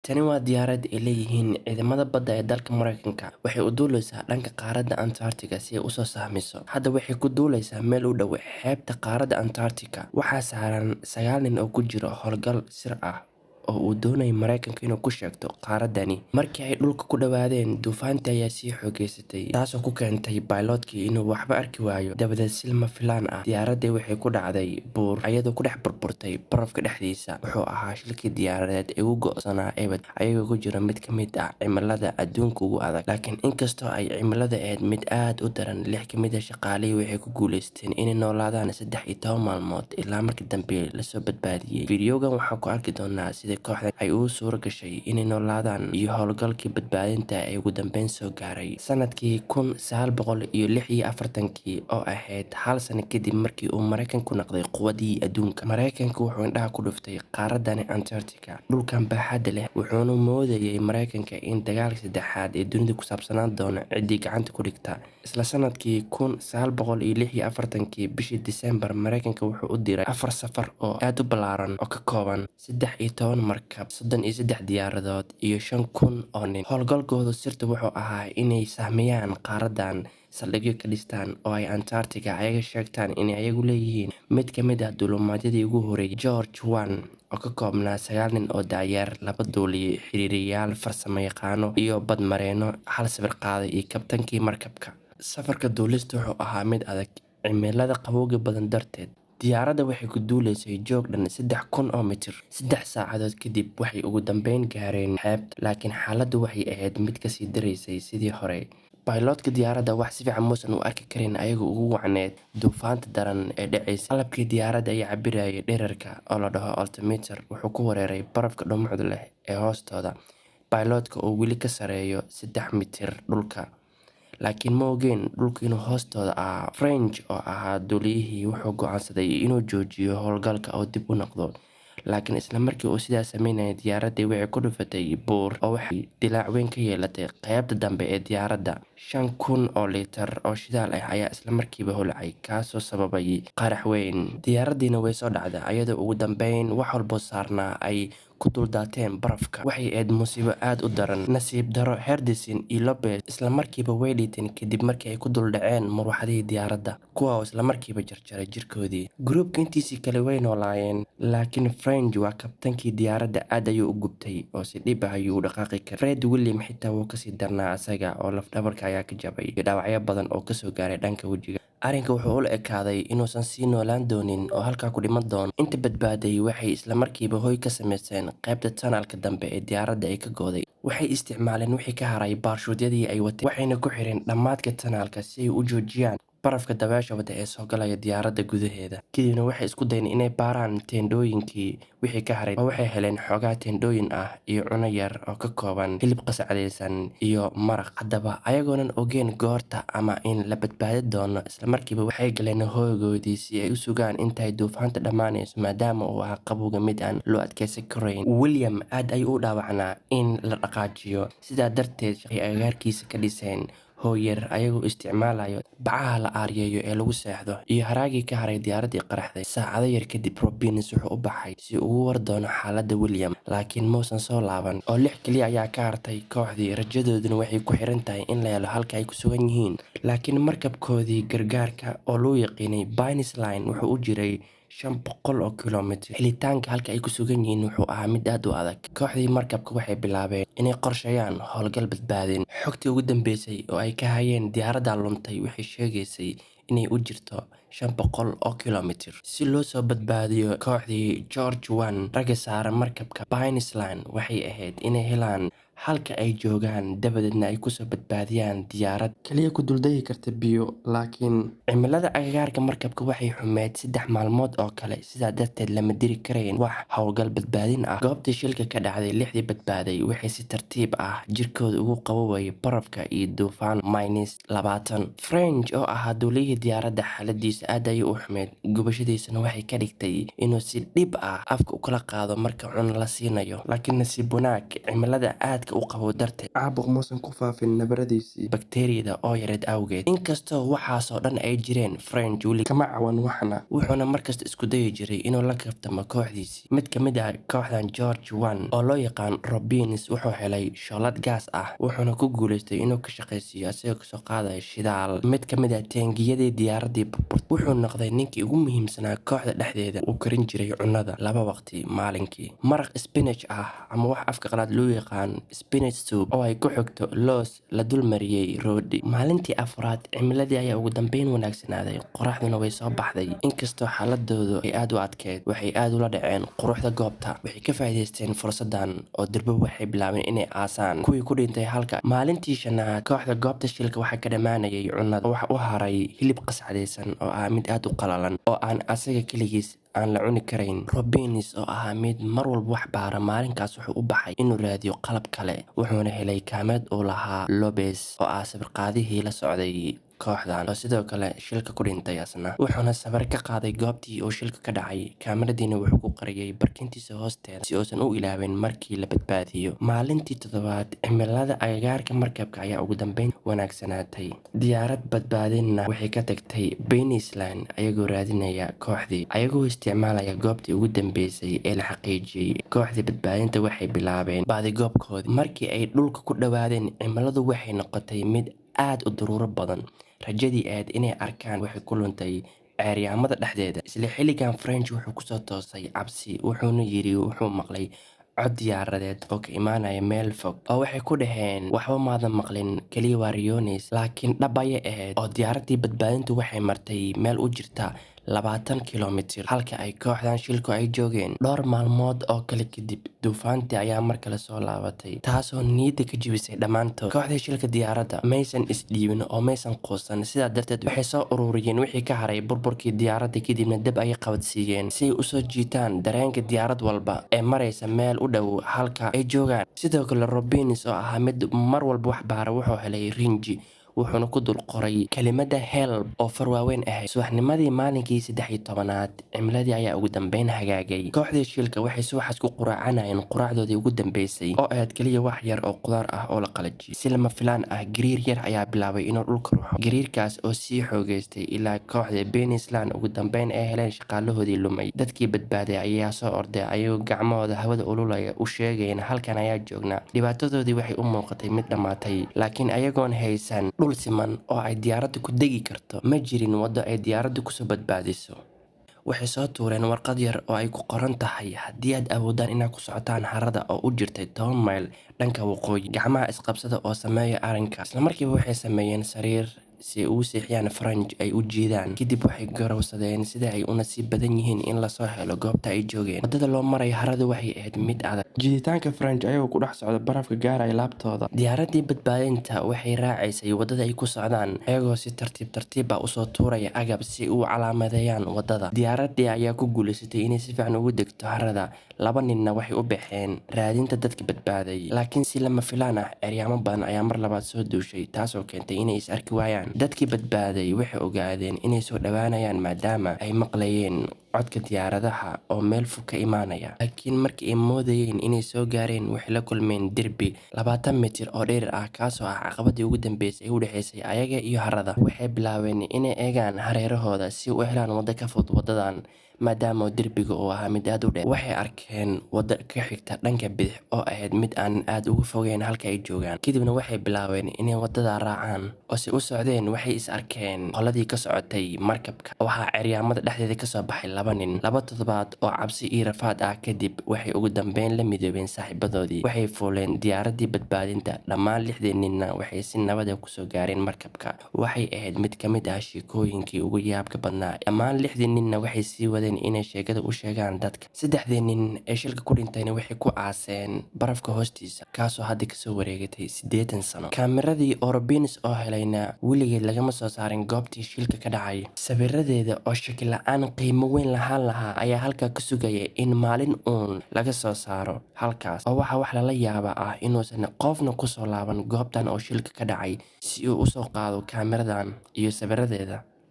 Tani waa diyaarad ay leeyihiin ciidamada badda ee dalka Mareykanka. Waxay u duuleysaa dhanka qaaradda Antarctica si ay u soo sahmiso. Hadda waxay ku duuleysaa meel u dhow xeebta qaaradda Antarctica. Waxaa saaran 9 nin oo ku jira howlgal sir ah oo uu doonayay Mareykanka inuu ku sheegto qaaraddani. Markii ay dhulka ku dhawaadeen, duufaantii ayaa sii xoogeysatay, taasoo ku keentay pilotkii inuu waxba arki waayo. Dabadeed si lama filaan ah, diyaaraddii waxay ku dhacday buur iyadoo ku dhex burburtay barafka dhexdiisa. Wuxuu ahaa shilkii diyaaradeed ee ugu go'sanaa ebed, ayagoo ku jira mid ka mid ah cimilada adduunka ugu adag. Laakiin inkastoo ay cimilada ahayd mid aad u daran, 6 ka mid ah shaqaalihii waxay ku guuleysteen inay noolaadaan 13 maalmood ilaa markii dambe lasoo badbaadiyay. Fiidiyogan waxaan ku arki doonaa sida kooxdan ay ugu suura gashay inay noolaadaan iyo howlgalkii badbaadinta ee ugu dambeyn soo gaaray. Sanadkii 1946 oo ahayd hal sano kadib markii uu Mareykanku noqday quwaddii adduunka, Mareykanku wuxuu indhaha ku dhuftay qaaraddani Antarctica, dhulkan baaxadda leh. Wuxuuna moodayay Mareykanka in dagaalka saddexaad ee dunida ku saabsanaan doono ciddii gacanta ku dhigta. Isla sanadkii 1946 bishii Diseembar, Mareykanka wuxuu u diray 4 safar oo aad u ballaaran oo ka kooban 13 markab, 33 diyaaradood iyo 5,000 oo nin. Howlgalkooda sirta wuxuu ahaa inay sahmiyaan qaaraddan, saldhigyo ka dhistaan oo ay Antarctica ayaga sheegtaan inay ayagu leeyihiin. Mid ka mid ah duulimaadyadii ugu horreeyay, George 1, oo ka koobnaa 9 nin oo da'yar, 2 duuliye, xiriiriyayaal, farsamayaqaano iyo badmareenno, 1 sawir qaaday iyo kabtankii markabka. Safarka duulista wuxuu ahaa mid adag, cimilada qabowga badan darteed. Diyaaradda waxay ku duuleysay joog dhan 3,000 oo mitir. 3 saacadood kadib waxay ugu dambeyn gaareen xeebta, laakiin xaaladdu waxay ahayd mid ka sii daraysay sidii hore. Pilotka diyaaradda wax si fiican muusan u arki karin ayagoo ugu wacneed duufaanta daran ee dhacaysa. Qalabkii diyaaradda ayaa cabirayay dhererka oo la dhaho altimeter, wuxuu ku weeraray barafka dhumucda leh ee hoostooda. Pilotka oo weli ka sareeyo 3 mitir dhulka, laakiin ma ogeyn dhulka inuu hoostooda ahaa. French oo ahaa duuliyihii wuxuu go'aansaday inuu joojiyo howlgalka oo dib u noqdo. Laakiin isla markii uu sidaas sameynayay, diyaaraddii waxay ku dhufatay buur oo waxay dilaac weyn ka yeelatay qaybta dambe ee diyaaradda. 5,000 oo litir oo shidaal ah ayaa isla markiiba holcay, kaasoo sababay qarax weyn. Diyaaraddiina way soo dhacday iyadoo ugu dambeyn wax walba saarnaa ay ku dul daateen barafka. Waxay ahayd musiibo aad u daran. Nasiib darro, Henderson iyo Lopez isla markiiba way dhinteen kadib markii ay ku dul dhaceen marawaxadii diyaaradda, kuwa oo isla markiiba jarjaray jirkoodii. Gruubka intiisii kale way noolaayeen, laakiin French waa kabtankii diyaaradda aad ayuu u gubtay oo si dhib ah ayuu u dhaqaaqi karay. Fred William xitaa wuu kasii darnaa isaga, oo laf-dhabarka ayaa ka jabay iyo dhaawacyo badan oo kasoo gaaray dhanka wejiga. Arrinka wuxuu u ekaaday inuusan sii noolaan doonin oo halkaa ku dhiman doono. Inta badbaaday waxay isla markiiba hoy ka samaysteen qaybta tunnelka dambe ee diyaaradda ay ka go'day. Waxay isticmaaleen wixii ka haray baarshuudyadii ay wateen, waxayna ku xireen dhammaadka tunnelka si ay u joojiyaan barafka dabaysha wada ee soo galaya diyaaradda gudaheeda. Kadibna waxay isku dayeen inay baaraan teendhooyinkii wixii ka haray, oo waxay heleen xoogaa teendhooyin ah iyo cunno yar oo ka kooban hilib qasacadaysan iyo maraq. Haddaba ayagoonan ogeyn goorta ama in la badbaadi doono, isla markiiba waxay galeen hoygoodii si ay u sugaan intay duufaanta dhammaanayso, maadaama uu ahaa qabowga mid aan loo adkeysan karayn. William aad ayuu u dhaawacnaa in la dhaqaajiyo, sidaa darteed ay agagaarkiisa ka dhiseen hooy yar ayagoo isticmaalayo bacaha la aaryeeyo ee lagu seexdo iyo haraagii ka haray diyaaraddii qaraxday. Saacado yar kadib, Robbins wuxuu u baxay si uu ugu war doono xaaladda William, laakiin muusan soo laaban. oo 6 kaliya ayaa ka hartay kooxdii, rajadooduna waxay ku xiran tahay in la helo halka ay ku sugan yihiin. Laakiin markabkoodii gargaarka oo loo yaqiinay Baines Line wuxuu u jiray 500 oo kiiloomitir. Helitaanka halka ay ku sugan yihiin wuxuu ahaa mid aad u adag. Kooxdii markabka waxay bilaabeen inay qorsheeyaan howlgal badbaadin. Xogtii ugu dambeysay oo ay ka hayeen diyaaradda luntay waxay sheegaysay inay u jirto 500 oo kiiloomitir. Si loo soo badbaadiyo kooxdii George 1, ragga saaran markabka Baines Line waxay ahayd inay helaan halka ay joogaan, dabadeedna ay kusoo badbaadiyaan diyaarad kaliya ku duldegi karta biyo. Laakiin cimilada agagaarka markabka waxay xumeyd 3 maalmood oo kale, sidaa darteed lama diri karayn wax howlgal badbaadin ah. Goobtii shilka ka dhacday, 6dii badbaaday waxay si tartiib ah jirkooda ugu qabowayay barafka iyo duufaan -20. French oo ahaa duuliyihii diyaaradda, xaaladiisu xaaladiisa aad ayay u xumeyd, gubashadiisana waxay ka dhigtay inuu si dhib ah afka u kala qaado marka cunno la siinayo. Laakiin nasiib wanaag, cimilada aadka u qabow darteed caabuq muusan ku faafin nabaradiisii bakteeriyada oo yareed awgeed. Inkastoo waxaasoo dhan ay jireen, French weli kama cawan waxna, wuxuuna markasta isku dayi jiray inuu la kaftamo kooxdiisii. Mid ka mid ah kooxdan, George One, oo loo yaqaan Robbins, wuxuu helay shoolad gaas ah, wuxuuna ku guuleystay inuu ka shaqaysiiyo asagoo kasoo qaadaya shidaal mid ka mid ah taangiyadii diyaaradii burburtay. Wuxuu noqday ninkii ugu muhiimsanaa kooxda dhexdeeda. Uu karin jiray cunnada 2 waqti maalinkii, maraq spinach ah ama wax afka qalaad loo yaqaan spinach soup oo ay ku xigto loos la dulmariyey roodhi. Maalintii afraad, cimiladii ayaa ugu dambeyn wanaagsanaaday, qoraxduna way soo baxday. Inkastoo xaaladoodu ay aad u adkeyd, waxay aad ula dhaceen quruxda goobta. Waxay ka faa'iidaysteen fursadan oo durba waxay bilaabeen inay aasaan kuwii ku dhintay halka. Maalintii shanaad, kooxda goobta shilka waxaa ka dhammaanayay cunnada. Waxa u haray hilib qasacadaysan oo ah mid aad u qalalan oo aan asaga keligiis aan la cuni karayn. Robbins oo ahaa mid mar walba wax baara, maalinkaas wuxuu u baxay inuu raadiyo qalab kale, wuxuuna helay kaamad uu lahaa Lopez oo ah sawir-qaadihii la socday kooxdan oo sidoo kale shilka ku dhintay asna. Wuxuuna sawir ka qaaday goobtii uu shilka ka dhacay, kaamiradiina wuxuu ku qariyay barkintiisa hoosteeda si uusan u ilaawin markii la badbaadiyo. Maalintii 7aad, cimilada agagaarka markabka ayaa ugu dambeyn wanaagsanaatay. Diyaarad badbaadinna waxay ka tagtay Penisland ayagoo raadinaya kooxdii. Ayagoo isticmaalaya goobtii ugu dambeysay ee la xaqiijiyey, kooxdii badbaadinta waxay bilaabeen baadigoobkoodii. Markii ay dhulka ku dhawaadeen, cimiladu waxay noqotay mid aad u daruuro badan. Rajadii aad inay arkaan waxay ku luntay ceeryaamada dhexdeeda. Isla xilligan, French wuxuu kusoo toosay cabsi, wuxuuna yidhi wuxuu maqlay cod diyaaradeed oo ka imaanaya meel fog, oo waxay ku dhaheen waxba maadan maqlin, kaliya waa riyoonays. Laakiin dhab ayay ahayd oo diyaaradii badbaadintu waxay martay meel u jirta 20 kilomitir halka ay kooxdan shilku ay joogeen. Dhowr maalmood oo kale kadib, duufaantii ayaa mar kale soo laabatay, taasoo niyadda ka jebisay dhammaantood. Kooxdii shilka diyaaradda maysan isdhiibin oo maysan quusan, sidaa darteed waxay soo ururiyeen wixii ka haray burburkii diyaaradda, kadibna dab ayay qabadsiiyeen si ay usoo jiitaan dareenka diyaarad walba ee maraysa meel u dhow halka ay joogaan. Sidoo kale, Robbins oo ahaa mid mar walba wax baara, wuxuu helay rinji, wuxuuna ku dul qoray kelimada help oo far waaweyn ahayd. Subaxnimadii maalinkii 13aad, cimiladii ayaa ugu dambeyn hagaagay. Kooxdii shilka waxay subaxaas ku quraacanayeen quraacdoodii ugu dambeysay oo ahayd kaliya wax yar oo qudaar ah oo la qalajiyey. Si lama filaan ah, gariir yar ayaa bilaabay inuu dhulka ruxo. Gariirkaas oo sii xoogaystay ilaa kooxda Penisland ugu dambeyn ay heleen shaqaalahoodii lumay. Dadkii badbaaday ayaa soo orday ayagoo gacmahooda hawada ululaya u sheegayna halkan ayaa joognaa. Dhibaatadoodii waxay u muuqatay mid dhammaatay, laakiin ayagoon haysan dhul siman oo ay diyaaraddu ku degi karto, ma jirin waddo ay diyaaraddu kusoo badbaadiso. Waxay soo tuureen warqad yar oo ay ku qoran tahay haddii aad awoodaan inaad ku socotaan harada oo u jirtay 10 mayl dhanka waqooyi, gacmaha isqabsada oo sameeya arrinka. Isla markiiba waxay sameeyeen sariir si ay ugu seexiyaan French ay u jiidaan. Kadib waxay garowsadeen sida ay u nasiib badan yihiin in lasoo helo goobta ay joogeen. Waddada loo maray haradu waxay ahayd mid adag, jiiditaanka French ayagoo ku dhex socda barafka gaaraya laabtooda. Diyaaradii badbaadinta waxay raacaysay waddada ay ku socdaan, ayagoo si tartiib tartiib ah usoo tuuraya agab si ay u calaamadeeyaan waddada. Diyaaradii ayaa ku guuleysatay inay si fiican ugu degto harada. 2 ninna waxay u baxeen raadinta dadka badbaaday, laakiin si lama filaan ah, ceeryaamo badan ayaa mar labaad soo duushay, taasoo keentay inay is arki waayaan. Dadkii badbaaday waxay ogaadeen inay soo dhawaanayaan maadaama ay maqlayeen codka diyaaradaha oo meel fog ka imaanaya. Laakiin markii ay moodayeen inay soo gaareen, waxay la kulmeen derbi 20 mitir oo dheer ah, kaasoo ah caqabadii ugu dambeysay ee u dhaxaysay ayaga iyo harada. Waxay bilaabeen inay eegaan hareerahooda si u helaan waddo ka fudud waddadan, maadaama derbiga uu ahaa mid aad u dheer. Waxay arkeen waddo ka xigta dhanka bidix oo ahayd mid aan aad uga fogeyn halka ay joogaan. Kadibna waxay bilaabeen inay waddada raacaan, oo si u socdeen waxay is arkeen qoladii ka socotay markabka. Waxaa ceeryaamada dhexdeeda kasoo baxay 2 nin. 2 toddobaad oo cabsi iyo rafaad ah kadib, waxay ugu dambeyn la midoobeen saaxiibadoodii. Waxay fuuleen diyaaradii badbaadinta. Dhammaan 6 ninna waxay si nabad ah kusoo gaareen markabka. Waxay ahayd mid ka mid ah sheekooyinkii ugu yaabka badnaa. Dhammaan 6 ninna waxay sii wadeen inay sheekada u sheegaan dadka. 3 nin ee shilka ku dhintayna waxay ku aaseen barafka hoostiisa, kaasoo hadda kasoo wareegatay 80 sano. Kaamiradii oo Robbins oo helayna weligeed lagama soo saarin goobtii shilka ka dhacay. Sawiradeeda oo shaki la'aan qiimo weyn lahaan lahaa ayaa halkaa ka sugaya in maalin uun laga soo saaro halkaas. Oo waxaa wax lala yaaba ah inuusan qofna kusoo laaban goobtan oo shilka ka dhacay si uu usoo qaado kaamiradan iyo sawiradeeda.